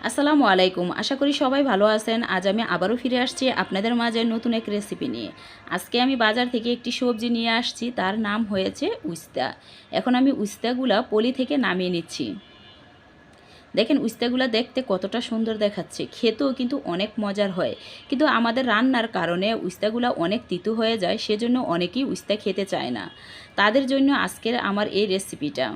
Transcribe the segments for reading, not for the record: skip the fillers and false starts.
আসসালামু আলাইকুম। আশা করি সবাই ভালো আছেন। আজ আমি আবারও ফিরে আসছি আপনাদের মাঝে নতুন এক রেসিপি নিয়ে। আজকে আমি বাজার থেকে একটি সবজি নিয়ে আসছি, তার নাম হয়েছে উস্তা। এখন আমি উস্তাগুলা পলি থেকে নামিয়ে নিচ্ছি। দেখেন উস্তাগুলা দেখতে কতটা সুন্দর দেখাচ্ছে, খেতেও কিন্তু অনেক মজার হয়। কিন্তু আমাদের রান্নার কারণে উস্তাগুলা অনেক তিতো হয়ে যায়, সেজন্য অনেকেই উস্তা খেতে চায় না। তাদের জন্য আজকের আমার এই রেসিপিটা।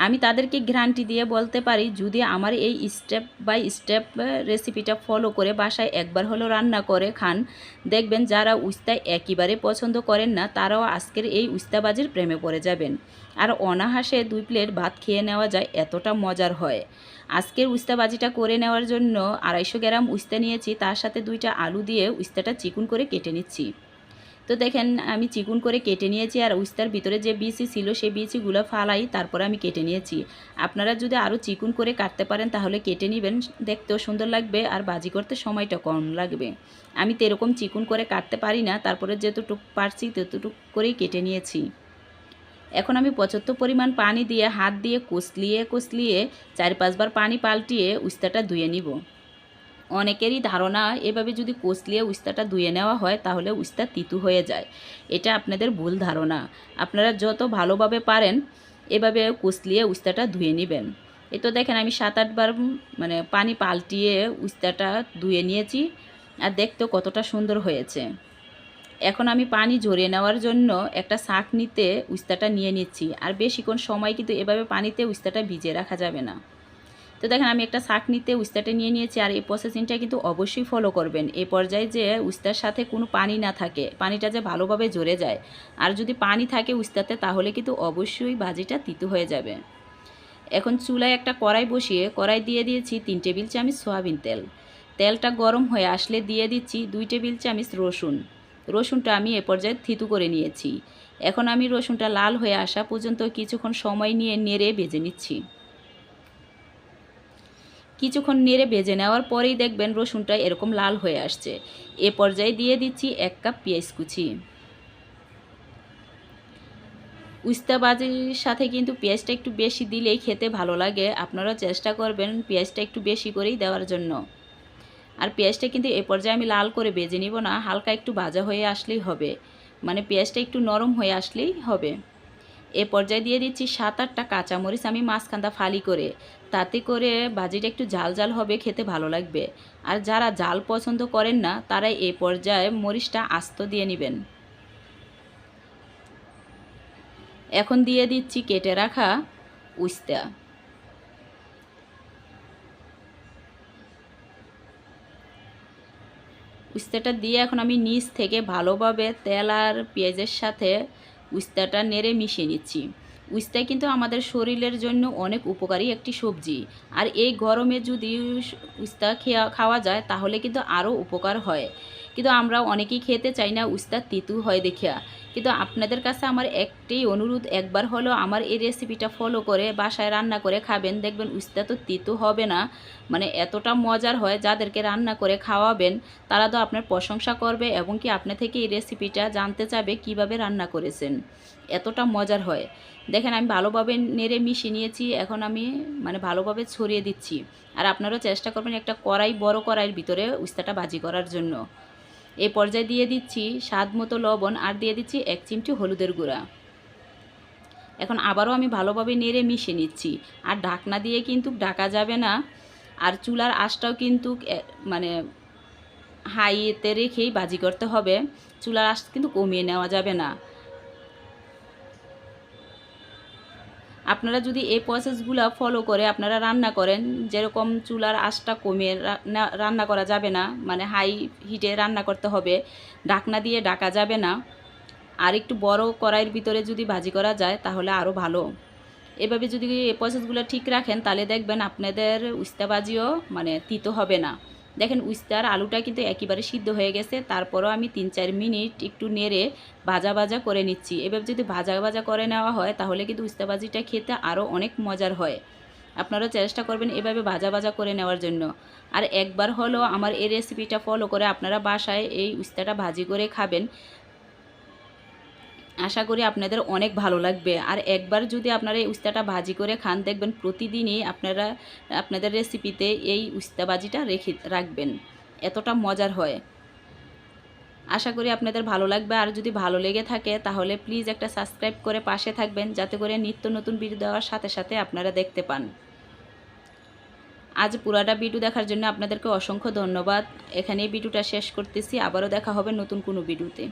আমি তাদেরকে গ্যারান্টি দিয়ে বলতে পারি, যদি আমার এই স্টেপ বাই স্টেপ রেসিপিটা ফলো করে বাসায় একবার হলেও রান্না করে খান, দেখবেন যারা উস্তা একেবারে পছন্দ করেন না তারাও আজকের এই উস্তাবাজির প্রেমে পড়ে যাবেন। আর অনাহাসে 2 প্লেট ভাত খেয়ে নেওয়া যায়, এতটা মজার হয়। আজকের উস্তাবাজিটা করে নেওয়ার জন্য 250 গ্রাম উস্তা নিয়েছি, তার সাথে 2টা আলু দিয়ে উস্তাটা চিকুন করে কেটে নিচ্ছি। তো দেখেন আমি চিকুন করে কেটে নিয়েছি, আর উস্তার ভিতরে যে বিচি ছিল সেই বিচিগুলো ফালাই তারপরে আমি কেটে নিয়েছি। আপনারা যদি আরও চিকুন করে কাটতে পারেন তাহলে কেটে নেবেন, দেখতেও সুন্দর লাগবে আর বাজি করতে সময়টা কম লাগবে। আমি তো এরকম চিকুন করে কাটতে পারি না, তারপরে যতটুকু পারছি ততটুকু করেই কেটে নিয়েছি। এখন আমি পর্যাপ্ত পরিমাণ পানি দিয়ে হাত দিয়ে কষলিয়ে কষলিয়ে 4-5 বার পানি পাল্টিয়ে উস্তাটা ধুয়ে নিব। অনেকেরই ধারণা এভাবে যদি কষলিয়ে উস্তাটা ধুয়ে নেওয়া হয় তাহলে উস্তা তিতো হয়ে যায়। এটা আপনাদের ভুল ধারণা। আপনারা যত ভালোভাবে পারেন এভাবে কষলিয়ে উস্তাটা ধুয়ে নেবেন। এই তো দেখেন আমি 7-8 বার পানি পাল্টিয়ে উস্তাটা ধুয়ে নিয়েছি, আর দেখতেও কতটা সুন্দর হয়েছে। এখন আমি পানি ঝরিয়ে নেওয়ার জন্য একটা ছাঁকনিতে উস্তাটা নিয়ে নিচ্ছি। আর বেশিক্ষণ সময় কিন্তু এভাবে পানিতে উস্তাটা ভিজিয়ে রাখা যাবে না। তো দেখেন আমি একটা ছাঁকনিতে উস্তাটা নিয়ে নিয়েছি, আর এই প্রসেসিংটা কিন্তু অবশ্যই ফলো করবেন। এই পর্যায়ে যে উস্তার সাথে কোনো পানি না থাকে, পানিটা যে ভালোভাবে ঝরে যায়। আর যদি পানি থাকে উস্তাতে তাহলে কিন্তু অবশ্যই ভাজিটা তিতো হয়ে যাবে। এখন চুলায় একটা কড়াই বসিয়ে কড়াই দিয়ে দিয়েছি 3 টেবিল চামচ সয়াবিন তেল। তেলটা গরম হয়ে আসলে দিয়ে দিচ্ছি 2 টেবিল চামচ রসুন। রসুনটা আমি এ পর্যায়ে থিতু করে নিয়েছি। এখন আমি রসুনটা লাল হয়ে আসা পর্যন্ত কিছুক্ষণ সময় নিয়ে নেড়ে ভেজে নিচ্ছি। কিছুক্ষণ নেড়ে ভেজে নেওয়ার পরেই দেখবেন রসুনটা এরকম লাল হয়ে আসছে। এ পর্যায়ে দিয়ে দিচ্ছি 1 কাপ পেঁয়াজ কুচি। উস্তা ভাজির সাথে কিন্তু পেঁয়াজটা একটু বেশি দিলেই খেতে ভালো লাগে। আপনারা চেষ্টা করবেন পেঁয়াজটা একটু বেশি করেই দেওয়ার জন্য। আর পেঁয়াজটা কিন্তু এ পর্যায়ে আমি লাল করে ভেজে নিব না, হালকা একটু ভাজা হয়ে আসলেই হবে। পেঁয়াজটা একটু নরম হয়ে আসলেই হবে। এ পর্যায়ে দিয়ে দিচ্ছি 7-8টা কাঁচামরিচ আমি মাঝখানটা ফালি করে, তাতে করে ভাজিটা একটু ঝাল ঝাল হবে, খেতে ভালো লাগবে। আর যারা ঝাল পছন্দ করেন না তারা এই পর্যায়ে মরিচটা আস্ত দিয়ে নেবেন। এখন দিয়ে দিচ্ছি কেটে রাখা উস্তা। উস্তাটা দিয়ে এখন আমি নিচ থেকে ভালোভাবে তেল আর পেঁয়াজের সাথে উস্তাটা নেড়ে মিশিয়ে নিচ্ছি। উস্তা কিন্তু আমাদের শরীরের জন্য অনেক উপকারী একটি সবজি। আর এই গরমে যদি উস্তা খাওয়া যায় তাহলে কিন্তু আরও উপকার হয়। কিন্তু আমরা অনেকেই খেতে চাই না, উস্তা তিতু হয় দেখিয়া। কিন্তু আপনাদের কাছে আমার একটাই অনুরোধ, একবার হলেও আমার এই রেসিপিটা ফলো করে বাসায় রান্না করে খাবেন, দেখবেন উস্তা তো তিতু হবে না। এতটা মজার হয়, যাদেরকে রান্না করে খাওয়াবেন তারা তো আপনার প্রশংসা করবে এবং কি আপনার থেকে এই রেসিপিটা জানতে চাবে কিভাবে রান্না করেছেন। এতটা মজার হয়। দেখেন আমি ভালোভাবে নেড়ে মিশিয়ে নিয়েছি, এখন আমি ভালোভাবে ছড়িয়ে দিচ্ছি। আর আপনারাও চেষ্টা করবেন একটা কড়াই, বড় কড়াইয়ের ভিতরে উস্তাটা ভাজি করার জন্য। এই পর্যায়ে দিয়ে দিচ্ছি স্বাদ মতো লবণ, আর দিয়ে দিচ্ছি 1 চিমটি হলুদের গুঁড়া। এখন আবারও আমি ভালোভাবে নেড়ে মিশিয়ে নিচ্ছি। আর ঢাকনা দিয়ে কিন্তু ঢাকা যাবে না। আর চুলার আঁচটাও কিন্তু হাইতে রেখেই ভাজি করতে হবে, চুলার আঁচ কিন্তু কমিয়ে নেওয়া যাবে না। আপনারা যদি এই প্রসেসগুলো ফলো করে আপনারা রান্না করেন, যেরকম চুলার আঁচটা কমিয়ে রান্না করা যাবে না, হাই হিটে রান্না করতে হবে, ঢাকনা দিয়ে ঢাকা যাবে না। আর একটু বড় কড়াইয়ের ভিতরে যদি ভাজি করা যায় তাহলে আরও ভালো। এভাবে যদি এই প্রসেসগুলো ঠিক রাখেন তাহলে দেখবেন আপনাদের উস্তা ভাজিও তিতো হবে না। দেখেন উস্তার আলুটা কিন্তু একেবারে সিদ্ধ হয়ে গেছে, তারপরও আমি 3-4 মিনিট একটু নেড়ে ভাজা ভাজা করে নিচ্ছি। এভাবে যদি ভাজা ভাজা করে নেওয়া হয় তাহলে কিন্তু উস্তা ভাজিটা খেতে আরও অনেক মজার হয়। আপনারা চেষ্টা করবেন এভাবে ভাজা ভাজা করে নেওয়ার জন্য। আর একবার হলো আমার এই রেসিপিটা ফলো করে আপনারা বাসায় এই উস্তাটা ভাজি করে খাবেন, আশা করি আপনাদের অনেক ভালো লাগবে। আর একবার যদি আপনারা এই উস্তাটা ভাজি করে খান, দেখবেন প্রতিদিনই আপনারা আপনাদের রেসিপিতে এই উস্তা ভাজিটা রাখবেন, এতটা মজার হয়। আশা করি আপনাদের ভালো লাগবে। আর যদি ভালো লেগে থাকে তাহলে প্লিজ একটা সাবস্ক্রাইব করে পাশে থাকবেন, যাতে করে নিত্য নতুন ভিডিও দেওয়ার সাথে সাথে আপনারা দেখতে পান। আজ পুরাটা ভিডিও দেখার জন্য আপনাদেরকে অসংখ্য ধন্যবাদ। এখানেই ভিডিওটা শেষ করতেছি। আবারও দেখা হবে নতুন কোনো ভিডিওতে।